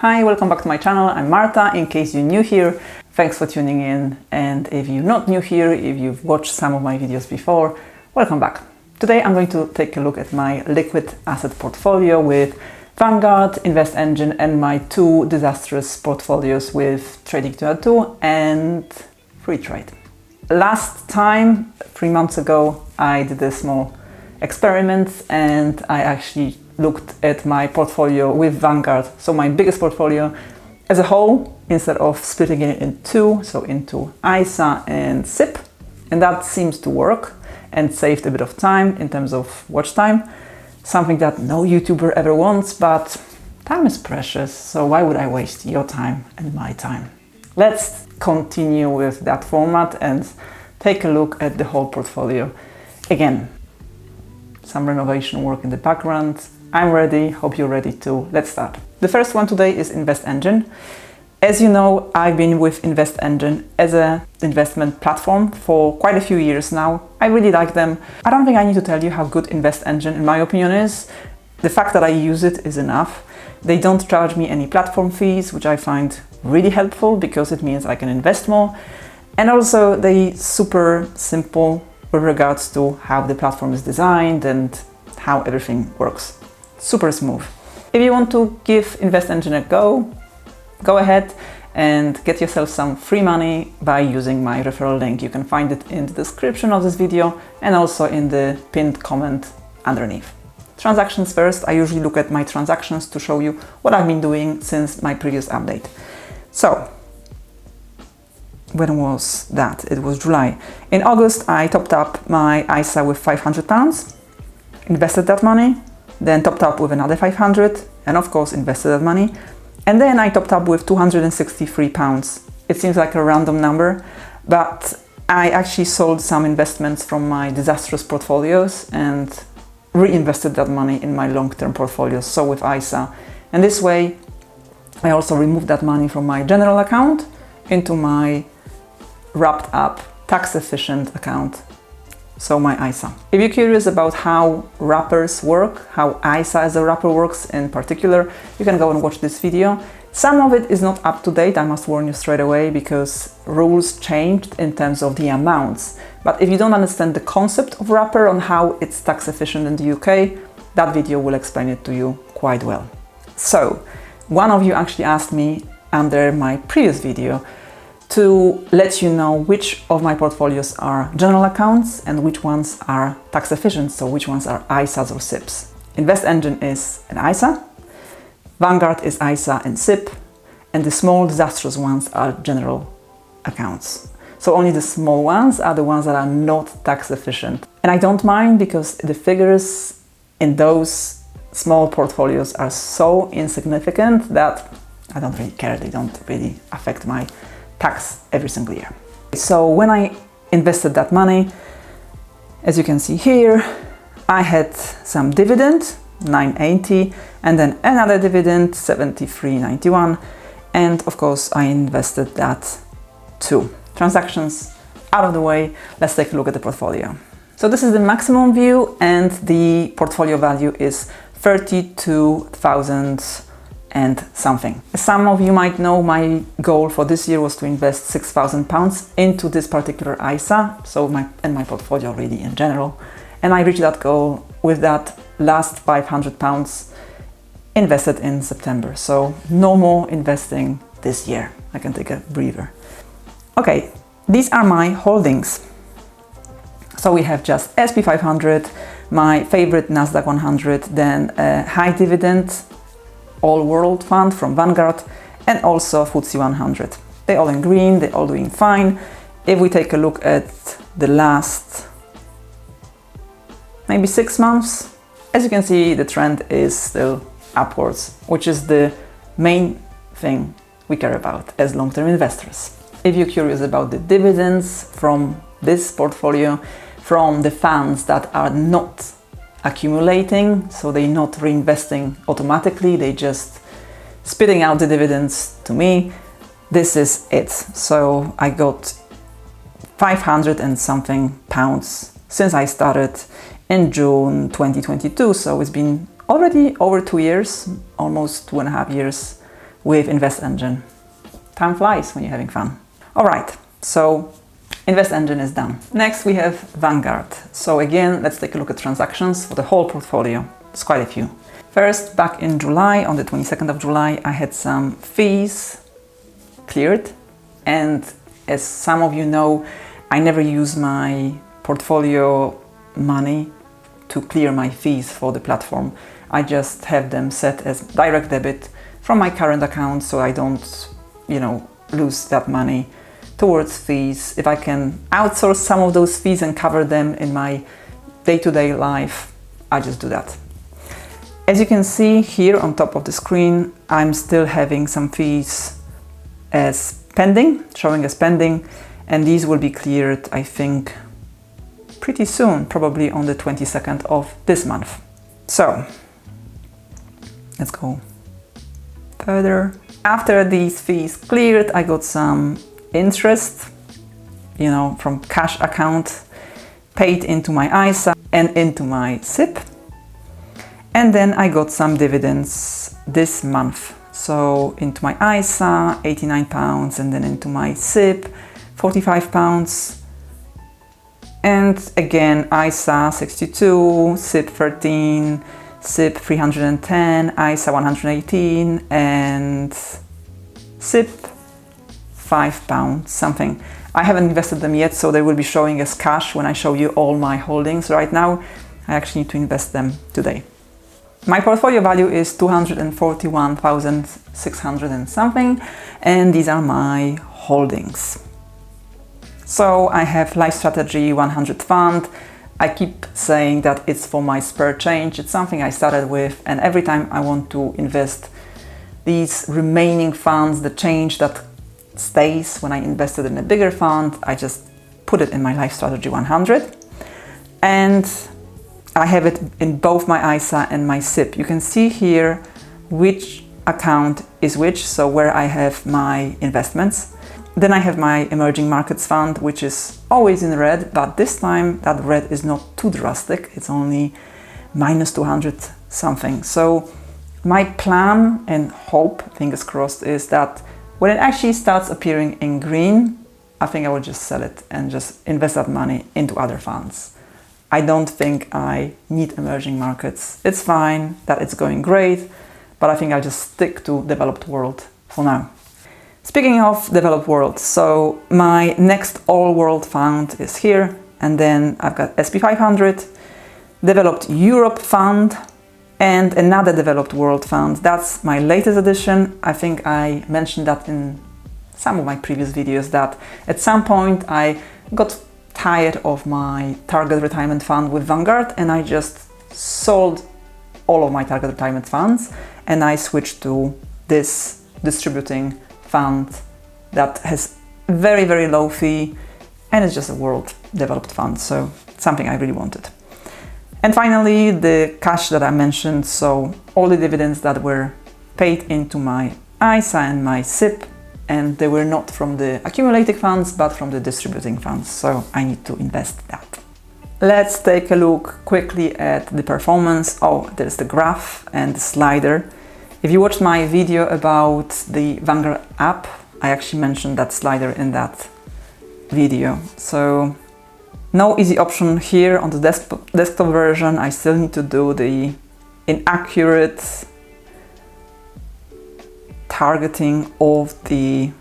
Hi, welcome back to my channel. I'm Marta. In case you're new here, thanks for tuning in. And if you're not new here, if you've watched some of my videos before, welcome back. Today I'm going to take a look at my liquid asset portfolio with Vanguard, InvestEngine, and my two disastrous portfolios with Trading 202 and Freetrade. Last time, 3 months ago, I did a small experiment and I actually looked at my portfolio with Vanguard, so my biggest portfolio as a whole, instead of splitting it in two, so into ISA and SIPP, and that seems to work and saved a bit of time in terms of watch time, something that no YouTuber ever wants, but time is precious, so why would I waste your time and my time? Let's continue with that format and take a look at the whole portfolio. Again, some renovation work in the background. I'm ready, hope you're ready too. Let's start. The first one today is InvestEngine. As you know, I've been with InvestEngine as an investment platform for quite a few years now. I really like them. I don't think I need to tell you how good InvestEngine, in my opinion, is. The fact that I use it is enough. They don't charge me any platform fees, which I find really helpful because it means I can invest more. And also they're super simple with regards to how the platform is designed and how everything works. Super smooth. If you want to give InvestEngine a go ahead and get yourself some free money by using my referral link. You can find it in the description of this video and also in the pinned comment underneath. Transactions first. I usually look at my transactions to show you what I've been doing since my previous update. So, when was that? It was July. In August, I topped up my ISA with £500, invested that money, then topped up with another 500 and of course invested that money. And then I topped up with £263. It seems like a random number, but I actually sold some investments from my disastrous portfolios and reinvested that money in my long-term portfolios, so with ISA. And this way, I also removed that money from my general account into my wrapped up tax-efficient account, so my ISA. If you're curious about how wrappers work, how ISA as a wrapper works in particular, you can go and watch this video. Some of it is not up to date, I must warn you straight away, because rules changed in terms of the amounts. But if you don't understand the concept of wrapper on how it's tax efficient in the UK, that video will explain it to you quite well. So, one of you actually asked me under my previous video to let you know which of my portfolios are general accounts and which ones are tax efficient, so which ones are ISAs or SIPPs. InvestEngine is an ISA, Vanguard is ISA and SIPP, and the small disastrous ones are general accounts. So only the small ones are the ones that are not tax efficient. And I don't mind because the figures in those small portfolios are so insignificant that I don't really care, they don't really affect my tax every single year. So when I invested that money, as you can see here, I had some dividend, 980, and then another dividend, 73.91, and of course I invested that too. Transactions out of the way, let's take a look at the portfolio. So this is the maximum view and the portfolio value is 32,000 and something. As some of you might know, my goal for this year was to invest £6,000 into this particular ISA, so my portfolio really in general, and I reached that goal with that last £500 invested in September. So no more investing this year. I can take a breather. Okay, these are my holdings. So we have just SP 500, my favorite Nasdaq 100, then a high dividend all world fund from Vanguard, and also FTSE 100. They're all in green, they're all doing fine. If we take a look at the last maybe 6 months, as you can see, the trend is still upwards, which is the main thing we care about as long-term investors. If you're curious about the dividends from this portfolio, from the funds that are not accumulating, so they're not reinvesting automatically, they just spitting out the dividends to me, this is it. So I got 500 and something pounds since I started in June 2022, so it's been already over 2 years, almost 2.5 years with InvestEngine. Time flies when you're having fun. All right, so InvestEngine is done. Next we have Vanguard. So again, let's take a look at transactions for the whole portfolio. It's quite a few. First, back in July, on the 22nd of July, I had some fees cleared. And as some of you know, I never use my portfolio money to clear my fees for the platform. I just have them set as direct debit from my current account, so I don't, lose that money towards fees. If I can outsource some of those fees and cover them in my day-to-day life, I just do that. As you can see here on top of the screen, I'm still having some fees as pending, showing as pending, and these will be cleared, I think, pretty soon, probably on the 22nd of this month. So let's go further. After these fees cleared, I got some interest, from cash account paid into my ISA and into my SIPP. And then I got some dividends this month. So into my ISA, £89, and then into my SIPP, £45. And again, ISA 62, SIPP 13, SIPP 310, ISA 118, and SIPP £5 something. I haven't invested them yet, so they will be showing as cash when I show you all my holdings right now. I actually need to invest them today. My portfolio value is 241,600 and something, and these are my holdings. So I have Life Strategy 100 fund. I keep saying that it's for my spare change. It's something I started with, and every time I want to invest these remaining funds, the change that stays when I invested in a bigger fund, I just put it in my Life Strategy 100. And I have it in both my ISA and my SIPP. You can see here which account is which, so where I have my investments. Then I have my emerging markets fund, which is always in red, but this time that red is not too drastic. It's only minus 200 something. So my plan and hope, fingers crossed, is that when it actually starts appearing in green, I think I will just sell it and just invest that money into other funds. I don't think I need emerging markets. It's fine that it's going great, but I think I'll just stick to developed world for now. Speaking of developed world, so my next all world fund is here, and then I've got SP 500, developed Europe fund, and another developed world fund. That's my latest addition. I think I mentioned that in some of my previous videos, that at some point I got tired of my target retirement fund with Vanguard, and I just sold all of my target retirement funds, and I switched to this distributing fund that has very, very low fee, and it's just a world developed fund, so it's something I really wanted. And finally, the cash that I mentioned, so all the dividends that were paid into my ISA and my SIPP, and they were not from the accumulating funds, but from the distributing funds, so I need to invest that. Let's take a look quickly at the performance. Oh, there's the graph and the slider. If you watched my video about the Vanguard app, I actually mentioned that slider in that video. So no easy option here on the desktop version. I still need to do the inaccurate targeting of the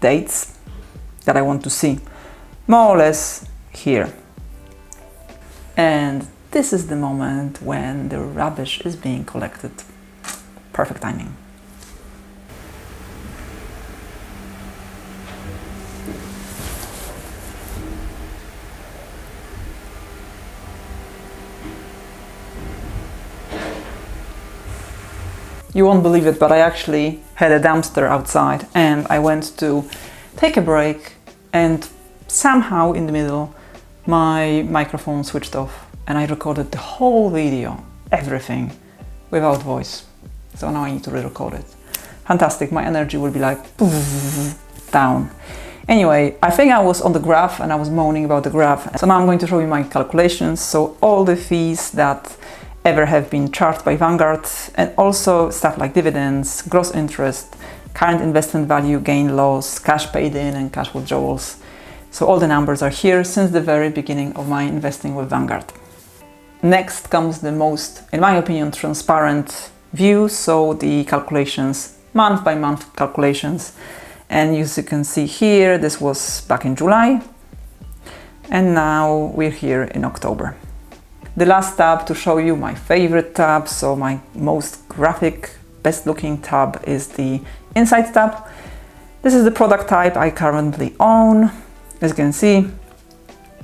dates that I want to see, more or less here. And this is the moment when the rubbish is being collected. Perfect timing. You won't believe it, but I actually had a dumpster outside, and I went to take a break, and somehow in the middle my microphone switched off, and I recorded the whole video, everything, without voice. So now I need to re-record it. Fantastic, my energy will be like down. Anyway, I think I was on the graph and I was moaning about the graph. So now I'm going to show you my calculations. So all the fees that ever have been charged by Vanguard, and also stuff like dividends, gross interest, current investment value, gain loss, cash paid in and cash withdrawals. So all the numbers are here since the very beginning of my investing with Vanguard. Next comes the most, in my opinion, transparent view, so the calculations, month by month calculations. And as you can see here, this was back in July, and now we're here in October. The last tab to show you my favorite tab, so my most graphic, best looking tab is the Insights tab. This is the product type I currently own. As you can see,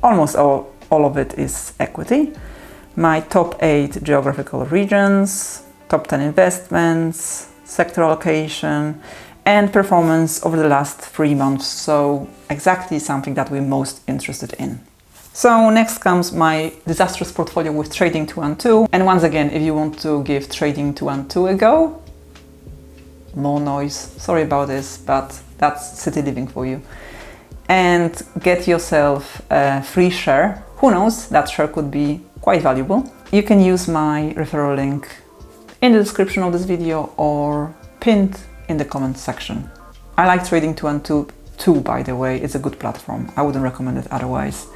almost all of it is equity. My top 8 geographical regions, top 10 investments, sector allocation, and performance over the last 3 months. So exactly something that we're most interested in. So next comes my disastrous portfolio with Trading 212. And once again, if you want to give Trading 212 a go, more noise, sorry about this, but that's city living for you. And get yourself a free share. Who knows, that share could be quite valuable. You can use my referral link in the description of this video or pinned in the comment section. I like Trading 212 too, by the way, it's a good platform. I wouldn't recommend it otherwise.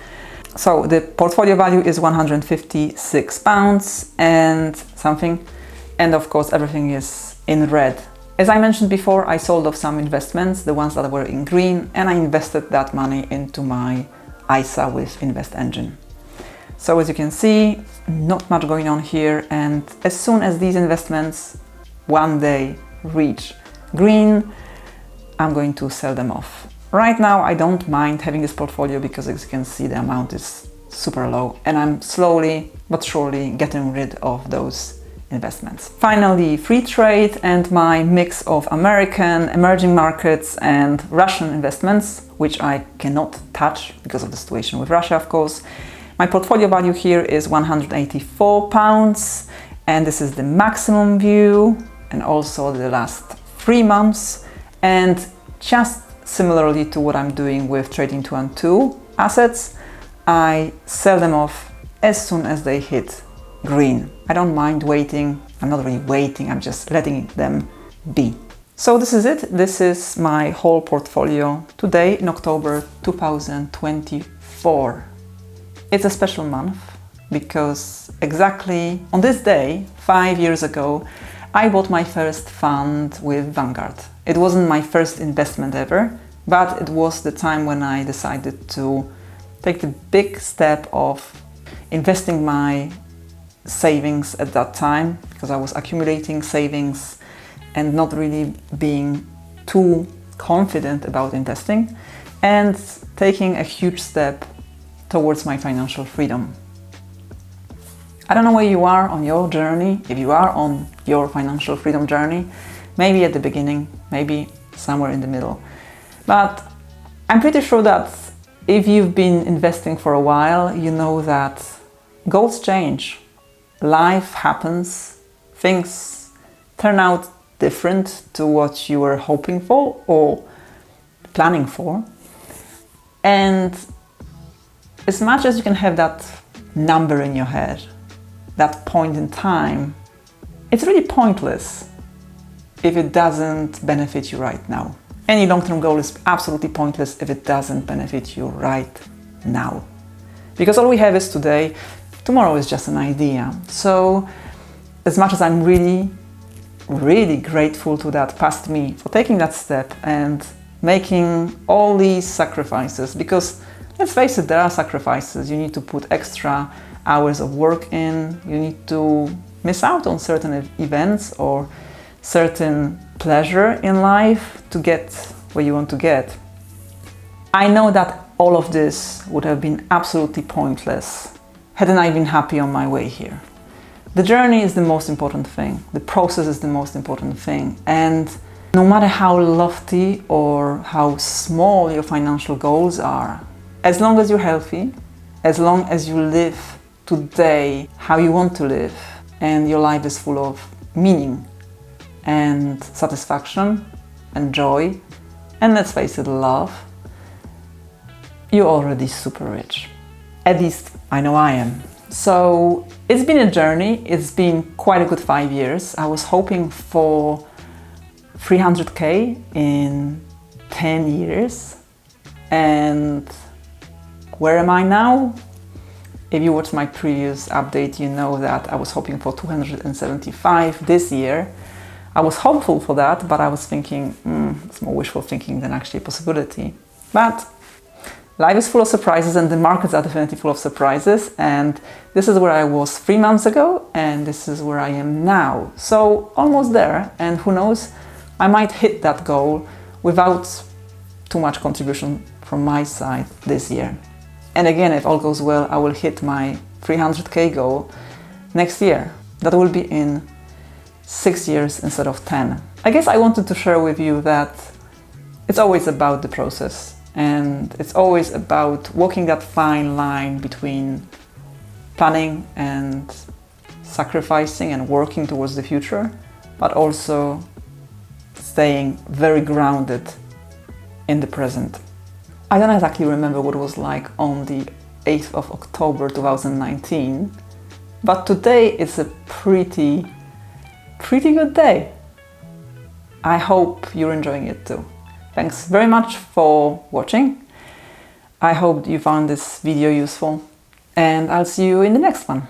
So the portfolio value is £156 and something, and of course everything is in red. As I mentioned before, I sold off some investments, the ones that were in green, and I invested that money into my ISA with InvestEngine. So as you can see, not much going on here, and as soon as these investments one day reach green, I'm going to sell them off. Right now, I don't mind having this portfolio because, as you can see, the amount is super low, and I'm slowly but surely getting rid of those investments. Finally, Freetrade and my mix of American, emerging markets and Russian investments, which I cannot touch because of the situation with Russia, of course. My portfolio value here is £184, and this is the maximum view and also the last 3 months. And just similarly to what I'm doing with Trading 212 assets, I sell them off as soon as they hit green. I don't mind waiting. I'm not really waiting, I'm just letting them be. So this is it. This is my whole portfolio today in October 2024. It's a special month because exactly on this day, 5 years ago, I bought my first fund with Vanguard. It wasn't my first investment ever, but it was the time when I decided to take the big step of investing my savings at that time, because I was accumulating savings and not really being too confident about investing, and taking a huge step towards my financial freedom. I don't know where you are on your journey, if you are on your financial freedom journey, maybe at the beginning, maybe somewhere in the middle. But I'm pretty sure that if you've been investing for a while, you know that goals change, life happens, things turn out different to what you were hoping for or planning for. And as much as you can have that number in your head, that point in time, it's really pointless if it doesn't benefit you right now. Any long-term goal is absolutely pointless if it doesn't benefit you right now. Because all we have is today, tomorrow is just an idea. So as much as I'm really, really grateful to that past me for taking that step and making all these sacrifices, because let's face it, there are sacrifices. You need to put extra hours of work in, you need to miss out on certain events or certain pleasure in life to get where you want to get. I know that all of this would have been absolutely pointless hadn't I been happy on my way here. The journey is the most important thing, the process is the most important thing, and no matter how lofty or how small your financial goals are, as long as you're healthy, as long as you live today how you want to live, and your life is full of meaning and satisfaction and joy, and let's face it, love, you're already super rich. At least I know I am. So it's been a journey. It's been quite a good 5 years. I was hoping for 300K in 10 years. And where am I now? If you watched my previous update, you know that I was hoping for 275 this year. I was hopeful for that, but I was thinking, it's more wishful thinking than actually a possibility. But life is full of surprises, and the markets are definitely full of surprises. And this is where I was 3 months ago, and this is where I am now. So almost there, and who knows, I might hit that goal without too much contribution from my side this year. And again, if all goes well, I will hit my 300K goal next year. That will be in 6 years instead of 10. I guess I wanted to share with you that it's always about the process, and it's always about walking that fine line between planning and sacrificing and working towards the future, but also staying very grounded in the present. I don't exactly remember what it was like on the 8th of October 2019, but today is a pretty good day. I hope you're enjoying it too. Thanks very much for watching. I hope you found this video useful, and I'll see you in the next one.